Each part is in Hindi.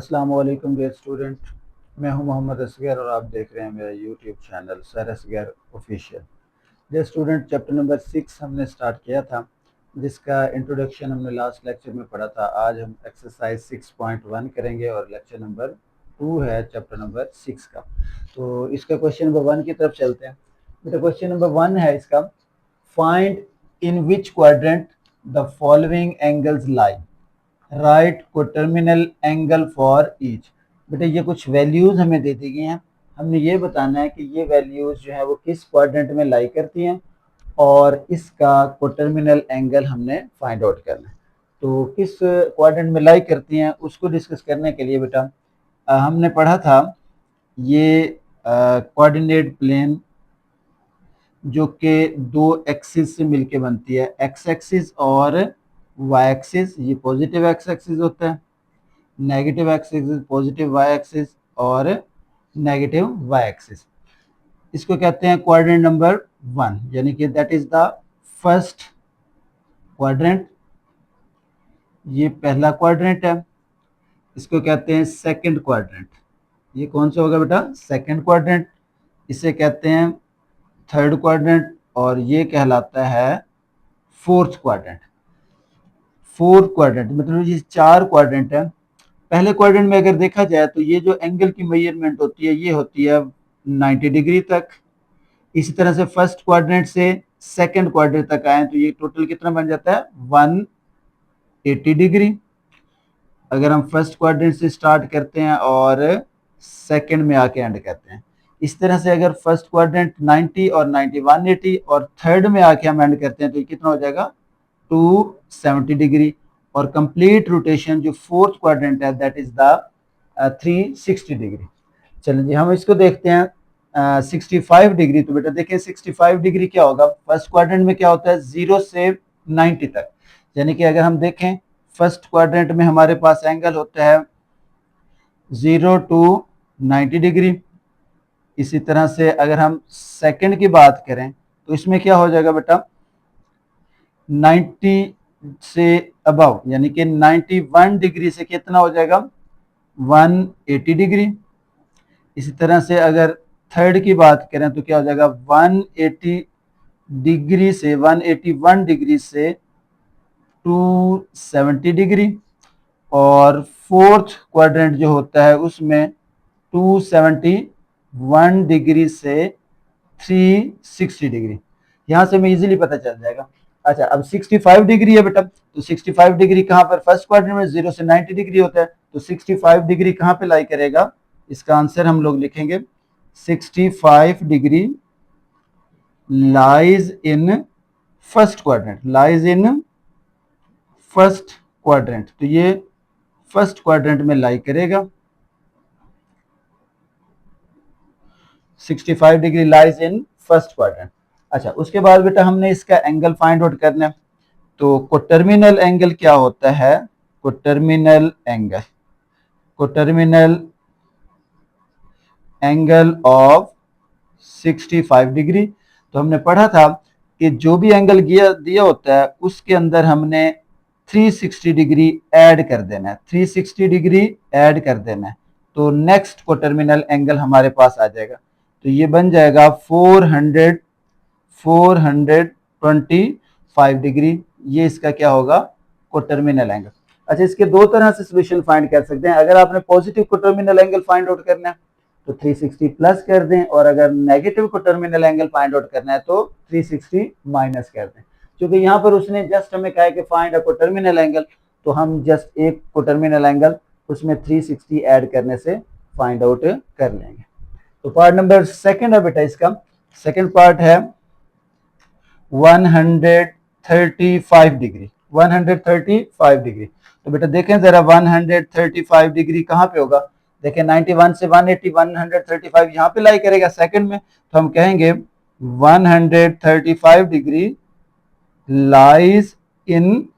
अस्सलाम वालेकुम डियर स्टूडेंट, मैं हूं मोहम्मद असगर और आप देख रहे हैं मेरा YouTube channel sir Asgar official. Dear student, chapter number 6 हमने स्टार्ट किया था, जिसका इंट्रोडक्शन हमने लास्ट लेक्चर में पढ़ा था। आज हम एक्सरसाइज 6.1 करेंगे और लेक्चर नंबर 2 है चैप्टर नंबर 6 का। तो इसका क्वेश्चन नंबर 1 की तरफ चलते हैं। बेटा क्वेश्चन नंबर 1 है इसका, find in which quadrant the following angles lie, right coterminal angle for each. बेटा ये कुछ वैल्यूज हमें दे दी गई हैं, हमने ये बताना है कि ये वैल्यूज जो है वो किस क्वाड्रेंट में लाई करती हैं और इसका कोटर्मिनल एंगल हमने फाइंड आउट करना है। तो किस क्वाड्रेंट में लाई करती हैं उसको डिस्कस करने के लिए बेटा हमने पढ़ा था ये कोऑर्डिनेट प्लेन जो कि दो एक्सिस से मिलके बनती है, एक्स एक्सिस और वाई एक्सिस। ये पॉजिटिव एक्स एक्सिस होता है, negative x axis positive y axis और नेगेटिव वाई एक्सिस। इसको कहते हैं क्वाड्रेंट नंबर 1, यानी कि that is the first quadrant. ये पहला क्वाड्रेंट है। इसको कहते हैं सेकंड क्वाड्रेंट। ये कौन सा होगा बेटा? Second quadrant. इसे कहते हैं थर्ड क्वाड्रेंट और ये कहलाता है फोर्थ क्वाड्रेंट। फोर्थ क्वाड्रेंट मतलब ये 4 क्वाड्रेंट है। पहले क्वाड्रेंट में अगर देखा जाए तो ये जो एंगल की मेजरमेंट होती है ये होती है 90 डिग्री तक। इसी तरह से फर्स्ट क्वाड्रेंट से सेकंड क्वाड्रेंट तक आए तो ये टोटल कितना बन जाता है 180 डिग्री। अगर हम फर्स्ट क्वाड्रेंट से स्टार्ट करते हैं और सेकंड में आके एंड करते हैं, इस तरह से अगर फर्स्ट क्वाड्रेंट 90 और 90 180 और थर्ड में आके हम एंड करते हैं तो ये कितना हो जाएगा 270 डिग्री। और कंप्लीट रोटेशन जो फोर्थ क्वाड्रेंट है दैट इज द 360 डिग्री। चलिए जी हम इसको देखते हैं 65 डिग्री। तो बेटा देखिए 65 डिग्री क्या होगा, फर्स्ट क्वाड्रेंट में क्या होता है 0 से 90 तक। यानी कि अगर हम देखें फर्स्ट क्वाड्रेंट में हमारे पास एंगल होता है 0 टू 90 डिग्री। इसी तरह से अगर हम सेकंड की बात करें तो इसमें क्या हो जाएगा बेटा 90 से अबव, यानी कि 91 डिग्री से कितना हो जाएगा 180 डिग्री। इसी तरह से अगर थर्ड की बात करें तो क्या हो जाएगा 180 डिग्री से 181 डिग्री से 270 डिग्री। और फोर्थ क्वाड्रेंट जो होता है उसमें 271 डिग्री से 360 डिग्री। यहां से हमें इजीली पता चल जाएगा। अच्छा अब 65 डिग्री है बेटा, तो 65 डिग्री कहां पर, फर्स्ट क्वाड्रेंट में 0 से 90 डिग्री होता है, तो 65 डिग्री कहां पे लाई करेगा, इसका आंसर हम लोग लिखेंगे 65 degree lies in first quadrant, lies in first quadrant. तो ये फर्स्ट क्वाड्रेंट में लाई करेगा। 65 degree lies in first quadrant. अच्छा उसके बाद बेटा हमने इसका एंगल फाइंड आउट करना है। तो कोटर्मिनल एंगल क्या होता है, coterminal angle, coterminal angle of 65 degree. तो हमने पढ़ा था कि जो भी एंगल दिया होता है उसके अंदर हमने 360 डिग्री ऐड कर देना है, 360 डिग्री ऐड कर देना है। तो नेक्स्ट कोटर्मिनल एंगल हमारे पास आ जाएगा। तो ये बन जाएगा 425 डिग्री। ये इसका क्या होगा कोटर्मिनल एंगल। अच्छा इसके दो तरह से सोल्यूशन फाइंड कर सकते हैं। अगर आपने positive coterminal angle find out करना है तो 360 प्लस कर दें, और अगर negative coterminal angle find out करना है तो 360 माइनस कर दें। क्योंकि यहाँ पर उसने जस्ट हमें कहा है कि फाइंड अ कोटर्मिनल एंगल, तो हम जस्ट एक कोटर्मिनल एंगल उसमें 360 ऐड करने से फाइंड आउट कर लेंगे। तो पार्ट नंबर सेकंड है बेटा, इसका सेकंड पार्ट है 135 डिग्री, 135 डिग्री। तो बेटा देखें जरा 135 डिग्री कहाँ पे होगा, देखें 91 से 180, 135 यहाँ पे लाई करेगा सेकंड में। तो हम कहेंगे 135 degree lies in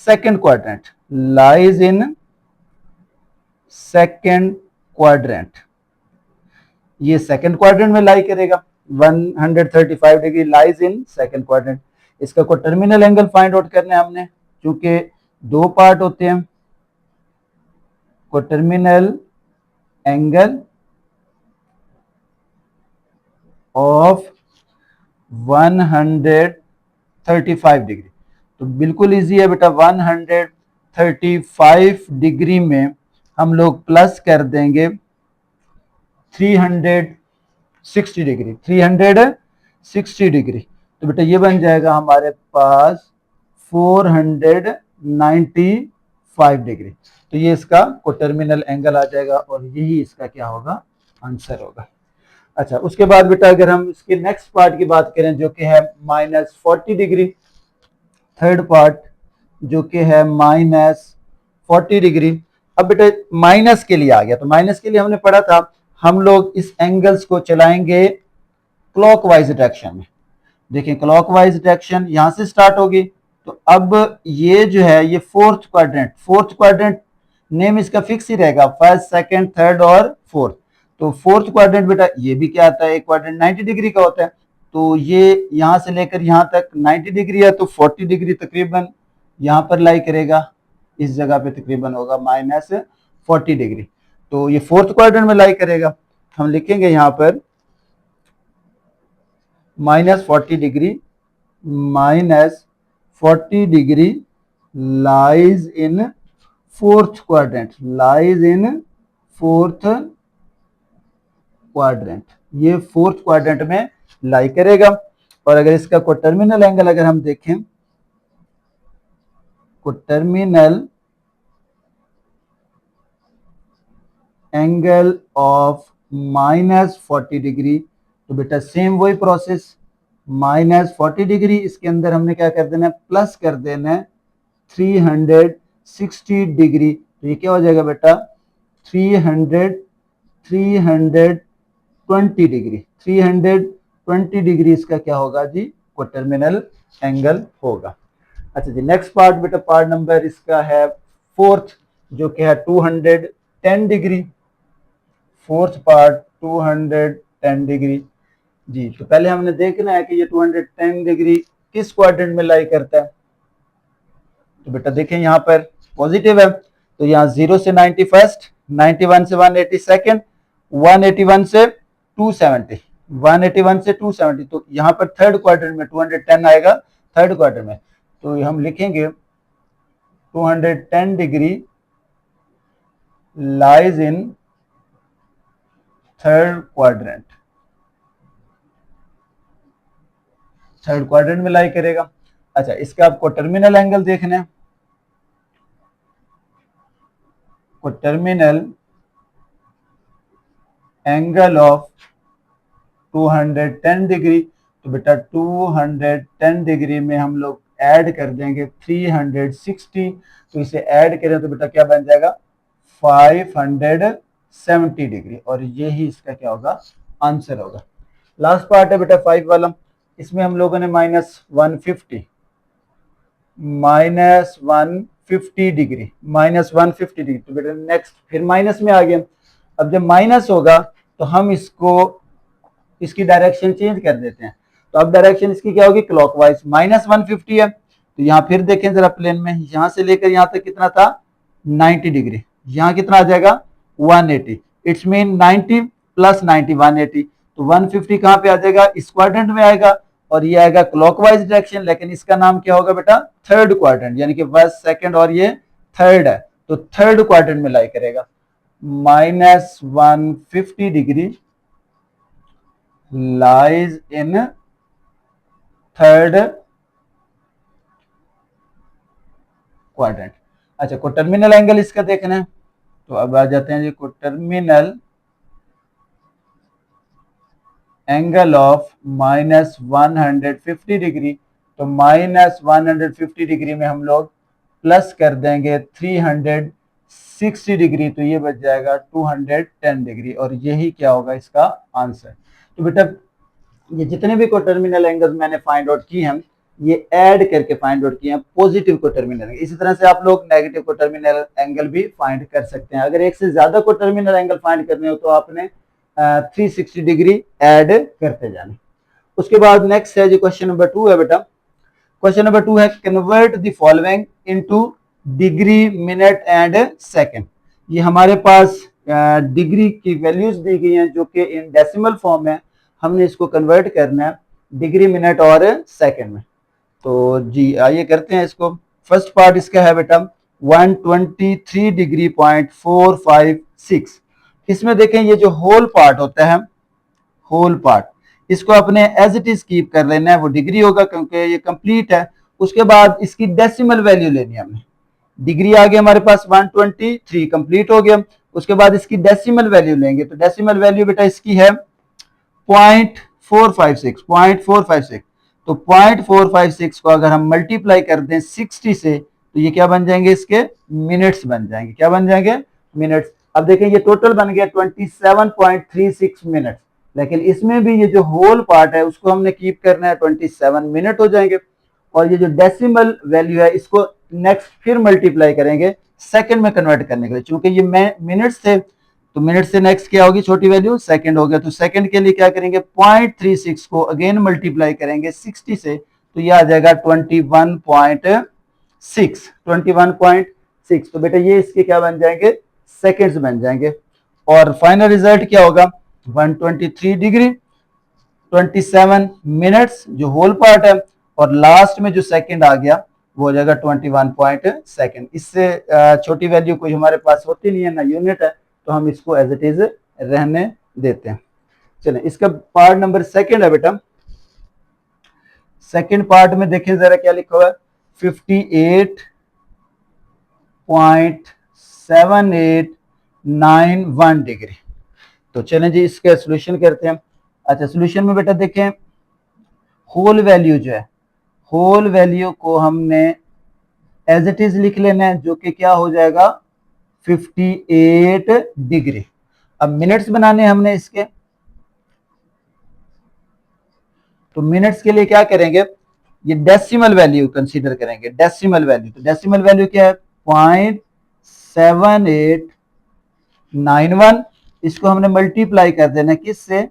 second quadrant, lies in second quadrant. ये सेकंड क्वाड्रेंट में लाई करेगा। 135 degree lies in second quadrant. इसका कोटर्मिनल एंगल फाइंड आउट करना है हमने, क्योंकि दो पार्ट होते हैं कोटर्मिनल एंगल ऑफ 135 डिग्री। तो बिल्कुल इजी है बेटा, 135 डिग्री में हम लोग प्लस कर देंगे 360 डिग्री, 360 डिग्री। तो बेटा ये बन जाएगा हमारे पास 495 डिग्री। तो ये इसका कोटर्मिनल एंगल आ जाएगा और यही इसका क्या होगा, आंसर होगा। अच्छा, उसके बाद बेटा अगर हम इसके नेक्स्ट पार्ट की बात करें जो कि है -40 डिग्री, थर्ड पार्ट जो कि है -40 डिग्री। अब बेटा माइनस के लिए आ गया, तो माइनस के लिए हमने पढ़ा था हम लोग इस एंगल्स को चलाएंगे क्लॉकवाइज डायरेक्शन में। देखिए क्लॉकवाइज डायरेक्शन यहां से स्टार्ट होगी, तो अब ये जो है ये फोर्थ क्वाड्रेंट नेम इसका फिक्स ही रहेगा, फर्स्ट सेकंड थर्ड और फोर्थ। तो फोर्थ क्वाड्रेंट बेटा ये भी क्या आता है, एक क्वाड्रेंट 90 डिग्री का होता है, तो ये यहां से लेकर यहां तक 90 डिग्री है, तो 40 डिग्री तकरीबन यहां पर लाई करेगा, इस जगह पे तकरीबन होगा -40 डिग्री। तो ये फोर्थ क्वाड्रेंट में लाई करेगा। हम लिखेंगे यहां पर -40 degree, -40 degree lies in fourth quadrant, ये फोर्थ क्वाड्रेंट में लाई करेगा। और अगर इसका कोटर्मिनल एंगल अगर हम देखें, कोटर्मिनल एंगल ऑफ -40 डिग्री, तो बेटा सेम वही प्रोसेस, -40 डिग्री, इसके अंदर हमने क्या कर देना है, प्लस कर देना है 360 डिग्री। तो ये क्या हो जाएगा बेटा 320 डिग्री, 320 डिग्री इसका क्या होगा जी, कोटर्मिनल एंगल होगा। अच्छा जी, नेक्स्ट पार्ट बेटा, पार्ट नंबर इसका है फोर्थ जो कि है 210 डिग्री, फोर्थ पार्ट 210 डिग्री जी। तो पहले हमने देखना है कि ये 210 डिग्री किस क्वाड्रेंट में लाई करता है। तो बेटा देखें यहाँ पर पॉजिटिव है, तो यहाँ 0 से 90 फर्स्ट, 91 से 180 सेकंड, 181 से 270, 181 से 270, तो यहाँ पर थर्ड क्वाड्रेंट में 210 आएगा थर्ड क्वाड्रेंट में। तो हम लिखेंगे 210 degree lies in third quadrant, third quadrant में लाई करेगा। अच्छा, इसका आपको टर्मिनल एंगल देखना है, टर्मिनल एंगल ऑफ 210 डिग्री, तो बेटा 210 डिग्री में हम लोग ऐड कर देंगे 360, तो इसे ऐड करें तो बेटा क्या बन जाएगा 570 डिग्री, और यही इसका क्या होगा, आंसर होगा। लास्ट पार्ट है बेटा 5 वाला, इसमें हम लोगों ने -150 डिग्री, -150 डिग्री, तो बेटा नेक्स्ट फिर माइनस में आ गया। अब जब माइनस होगा तो हम इसकी डायरेक्शन चेंज कर देते हैं, तो अब डायरेक्शन इसकी क्या होगी, क्लॉकवाइज। -150 है, तो यहाँ फिर देखें जरा प्लेन में, यहां से लेकर यहां तक कितना था 90 डिग्री, यहाँ कितना आ जाएगा 180, इट्स मीन 90 + 90 180, तो 150 कहाँ पे आ जाएगा, इस क्वाड्रेंट में आएगा, और ये आएगा क्लॉकवाइज डायरेक्शन, लेकिन इसका नाम क्या होगा बेटा थर्ड क्वाड्रेंट, यानी कि फर्स्ट सेकंड और ये थर्ड है, तो थर्ड क्वाड्रेंट में लाई करेगा। -150 degree lies in third quadrant. अच्छा, कोटर्मिनल एंगल इसका देखना है, तो अब आ जाते हैं जी, कोटर्मिनल एंगल ऑफ -150 डिग्री, तो -150 डिग्री में हम लोग प्लस कर देंगे 360 डिग्री, तो ये बच जाएगा 210 डिग्री, और यही क्या होगा इसका आंसर। तो बेटा ये जितने भी कोटर्मिनल एंगल्स मैंने फाइंड आउट किए हैं, ये ऐड करके फाइंड आउट किए हैं पॉजिटिव कोटर्मिनल। इसी तरह से आप लोग नेगेटिव कोटर्मिनल एंगल भी फाइंड कर सकते हैं। अगर एक से ज्यादा कोटर्मिनल एंगल फाइंड करने हो तो आपने 360 डिग्री ऐड करते जाने। उसके बाद नेक्स्ट है जी क्वेश्चन नंबर 2 है बेटा, क्वेश्चन नंबर 2 है convert the following into degree, minute and second. ये हमारे पास डिग्री की वैल्यूज दी गई हैं जो कि इन डेसिमल फॉर्म है, हमने इसको कन्वर्ट करना है डिग्री, मिनट और सेकंड में। तो जी आइए करते हैं इसको। फर्स्ट पार्ट इसका है बेटा 123 डिग्री पॉइंट 456। इसमें देखें ये जो होल पार्ट होता है, होल पार्ट, इसको अपने एज इट इज कीप कर लेना है, वो डिग्री होगा क्योंकि ये कंप्लीट है। उसके बाद इसकी डेसिमल वैल्यू लेनी है हमने। डिग्री आ गया हमारे पास 123 कंप्लीट हो गया। उसके बाद इसकी डेसिमल वैल्यू लेंगे, तो डेसिमल वैल्यू बेटा इसकी है 0.456, 0.456। तो 0.456 को अगर हम मल्टीप्लाई कर दें 60 से, तो ये क्या बन जाएंगे, इसके मिनट्स बन जाएंगे। क्या बन जाएंगे, मिनट्स। अब देखें ये टोटल बन गया 27.36 मिनट, लेकिन इसमें भी ये जो होल पार्ट है उसको हमने कीप करना है, 27 मिनट हो जाएंगे। और ये जो डेसिमल वैल्यू है इसको नेक्स्ट फिर मल्टीप्लाई करेंगे सेकंड में कन्वर्ट करने के लिए, चूंकि ये मिनट्स थे तो मिनट से नेक्स्ट क्या होगी, छोटी वैल्यू सेकंड हो गया। तो सेकंड के लिए क्या करेंगे, 0.36 को अगेन मल्टीप्लाई करेंगे 60 से, तो ये आ जाएगा 21.6, 21.6। तो बेटा ये इसके क्या बन जाएंगे, सेकंड्स बन जाएंगे। और फाइनल रिजल्ट क्या होगा, 123 डिग्री 27 मिनट्स जो होल पार्ट है, और लास्ट में जो सेकंड आ गया वो हो जाएगा 21 पॉइंट सेकंड। इससे छोटी वैल्यू कोई हमारे पास होती नहीं है, ना यूनिट है, तो हम इसको एज इट इज रहने देते हैं। चलें इसका पार्ट नंबर सेकंड है बेटा। सेकंड पार्ट में देखें जरा क्या लिखा हुआ है, 58.7891 डिग्री। तो चलें जी इसका सोल्यूशन करते हैं। अच्छा सोल्यूशन में बेटा देखें होल वैल्यू जो है, होल वैल्यू को हमने एज इट इज लिख लेना है, जो कि क्या हो जाएगा 58 डिग्री। अब मिनट्स बनाने हमने इसके, तो मिनट्स के लिए क्या करेंगे, ये डेसिमल वैल्यू कंसीडर करेंगे, डेसिमल वैल्यू। तो डेसिमल वैल्यू क्या है 0.7891। इसको हमने मल्टीप्लाई कर देना किससे,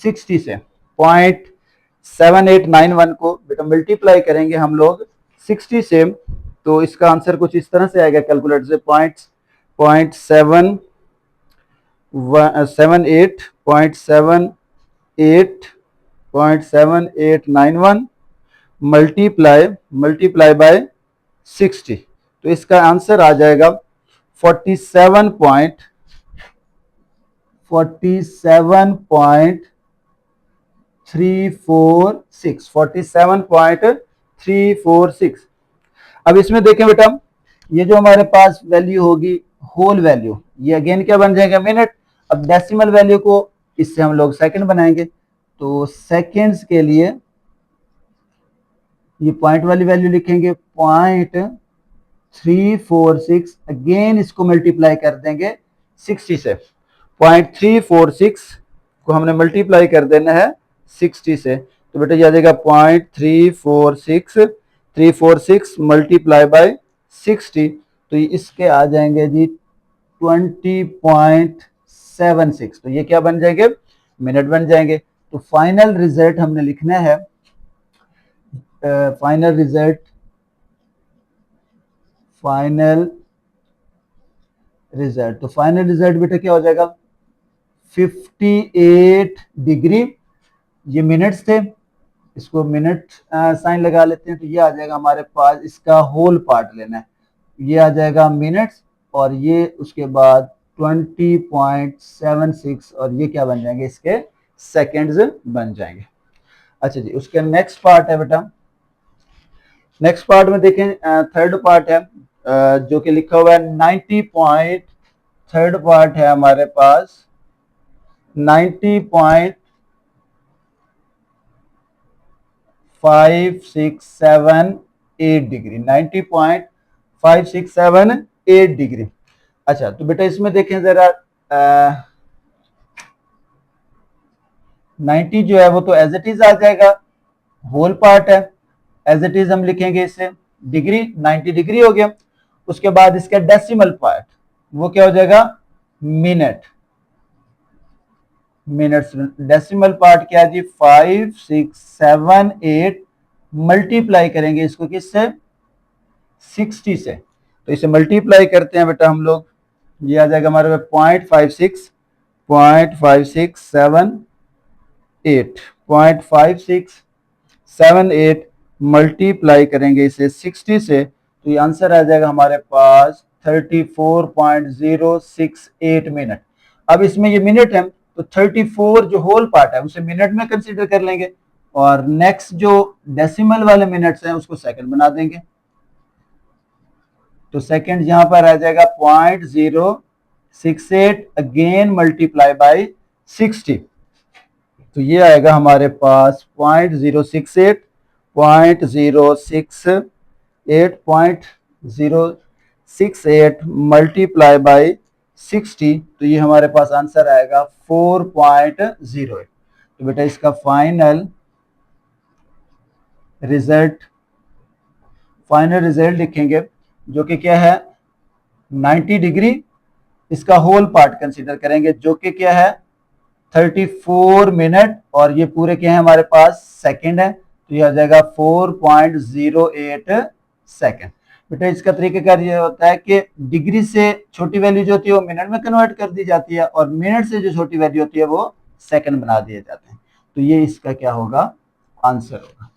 60 से। 0.7891 को बेटा मल्टीप्लाई करेंगे हम लोग 60 से, तो इसका आंसर कुछ इस तरह से आएगा कैलकुलेटर से, 0.7891 मल्टीप्लाई बाय 60। तो इसका आंसर आ जाएगा 47.346। अब इसमें देखें बेटा ये जो हमारे पास वैल्यू होगी होल वैल्यू, ये अगेन क्या बन जाएगा, मिनट। अब डेसिमल वैल्यू को इससे हम लोग सेकंड बनाएंगे, तो सेकंड्स के लिए ये पॉइंट वाली वैल्यू लिखेंगे 0.346, अगेन इसको मल्टीप्लाई कर देंगे 60 से। 0.346 को हमने मल्टीप्लाई कर देना है 60 से, तो बेटा ये आ जाएगा 0.346 मल्टीप्लाई बाय 60, तो इसके आ जाएंगे जी 20.76। तो ये क्या बन जाएंगे, मिनट बन जाएंगे। तो फाइनल रिजल्ट हमने लिखना है, फाइनल रिजल्ट। तो फाइनल रिजल्ट बेटा क्या हो जाएगा 58 डिग्री, ये मिनट्स थे, इसको मिनट साइन लगा लेते हैं, तो ये आ जाएगा हमारे पास, इसका होल पार्ट लेना है, ये आ जाएगा मिनट्स, और ये उसके बाद 20.76, और ये क्या बन जाएंगे, इसके सेकंड्स बन जाएंगे। अच्छा जी उसके नेक्स्ट पार्ट है बेटा, नेक्स्ट पार्ट में देखें थर्ड पार्ट है जो कि लिखा हुआ है 90 पॉइंट, थर्ड पार्ट है हमारे पास 90.5678 डिग्री, 90.5678 डिग्री। अच्छा तो बेटा इसमें देखें जरा 90 जो है वो तो एज इट इज आ जाएगा, होल पार्ट है, एज इट इज हम लिखेंगे इसे डिग्री, 90 डिग्री हो गया। उसके बाद इसका डेसिमल पार्ट वो क्या हो जाएगा, मिनट, मिनट्स। डेसिमल पार्ट क्या है जी 5678, मल्टीप्लाई करेंगे इसको किससे, 60 से। तो इसे मल्टीप्लाई करते हैं बेटा हम लोग ये आ जाएगा हमारे पास 0.5678 मल्टीप्लाई करेंगे इसे 60 से, तो ये आंसर आ जाएगा हमारे पास 34.068 मिनट। अब इसमें ये मिनट है तो 34 जो होल पार्ट है उसे मिनट में कंसीडर कर लेंगे और नेक्स्ट जो डेसिमल वाले मिनट्स हैं उसको सेकंड बना देंगे। तो सेकंड यहां पर आ जाएगा 0.068 अगेन मल्टीप्लाई बाय 60, तो ये आएगा हमारे पास 0.068 0.068 मल्टीप्लाई बाय 60, तो ये हमारे पास आंसर आएगा 4.08। तो बेटा इसका फाइनल रिजल्ट लिखेंगे जो कि क्या है 90 डिग्री, इसका होल पार्ट कंसीडर करेंगे जो कि क्या है 34 मिनट और ये पूरे क्या है हमारे पास सेकंड है, तो ये आ जाएगा 4.08 सेकंड। बेटा इसका तरीकेकार ये होता है कि डिग्री से छोटी वैल्यू जो होती है वो मिनट में कन्वर्ट कर दी जाती है और मिनट से जो छोटी वैल्यू होती है वो सेकंड बना दिए जाते हैं। तो ये इसका क्या होगा आंसर होगा।